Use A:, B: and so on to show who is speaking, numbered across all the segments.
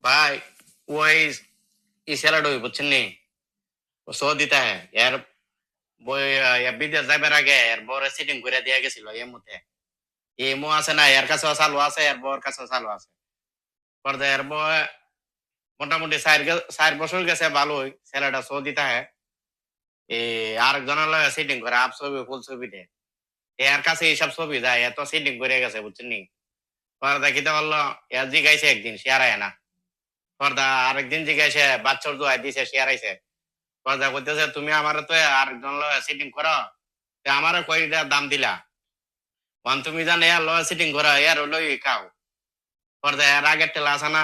A: भाई वही इस सैलड हुई बुझছেন নি ও সৌদিতে এর বই বিদেশ যাইবার আগে এর বড় সিটিং করে দিয়ে গেছিল এমুতে এমু আছে না এর কাছেও চালু আছে এর বউর কাছেও চালু আছে পর্দা এর বউ মোটামুটি 4 বছর গেছে ভালোই ছেলেটা সৌদিতে আরেকজনের লগে সিটিং করে আপ ছবি ফুল ছবিতে এর কাছে এইসব ছবি যায় এত সিটিং করে গেছে বুঝছেন নি পর্দা কিতে বললো এর জিগাইছে একদিন শেয়ার আয় না পর্দা আরেকদিন জিগাইছে বাচ্চার দোয়া দিছে শেয়ার আইছে পর্দা করতেছে তুমি আমার তো আরেকজন লগে সিটিং করো আমার কয়টা দাম দিলা তুমি জানে এর লগে সিটিং করো এর লই খাও পর্দা এর আগের টেলা আছে না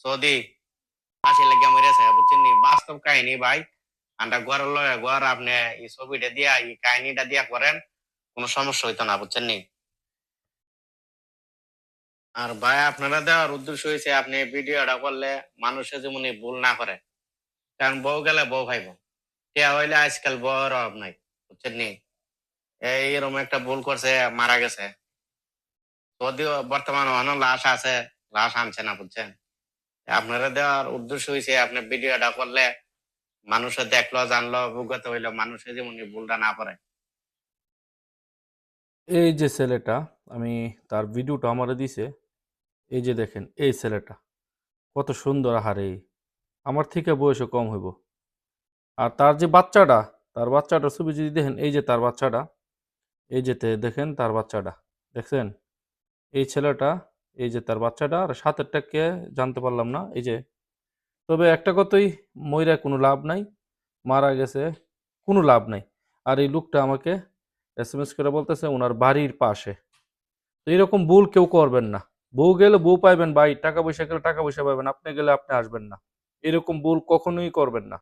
A: সৌদি আসি লেগে মরেছে বুঝছেন নি বাস্তব কাহিনী ভাই আমরা ঘর লয় ঘর আপনি এই ছবিটা দিয়া এই কাহিনীটা দিয়া করেন কোনো সমস্যা হইতো না বুঝছেন নি আর ভাই আপনারা দেওয়ার উদ্দেশ্য হয়েছে আপনি ভিডিওটা করলে মানুষে যেমন ভুল না করে কারণ বউ গেলে বউ ভাইব কে হইলে আজকাল বউর অভাব নাই বুঝছেন নি এইরকম একটা ভুল করছে মারা গেছে যদিও বর্তমানে অনেক লাশ আছে লাশ আনছে না বুঝছেন আপনারা দেওয়ার উদ্দেশ্য হয়েছে আপনি ভিডিওটা করলে মানুষে দেখলো জানলো অভিজ্ঞতা হইলো মানুষে যেমন ভুলটা না করে
B: এই যে ছেলেটা আমি তার ভিডিওটা আমারে দিছে এই যে দেখেন এই ছেলেটা কত সুন্দর আহারে আমার থেকে বয়সে কম হইব আর তার যে বাচ্চাটা তার বাচ্চাটার ছবি যদি দেখেন এই যে তার বাচ্চাটা এই যে দেখেন তার বাচ্চাটা দেখছেন এই ছেলেটা এই যে তার বাচ্চাটা আর সাথেরটা কে জানতে পারলাম না এই যে তবে একটা কথাই মইরা কোনো লাভ নাই মারা গেছে কোনো লাভ নাই আর এই লোকটা আমাকে এসএমএস করে বলতেছে ওনার বাড়ির পাশে তো এরকম ভুল কেউ করবেন না বউ গেলে বউ পাইবেন ভাই টাকা পয়সা গেলে টাকা পয়সা পাবেন আপনি গেলে আপনি আসবেন না এরকম ভুল কখনোই করবেন না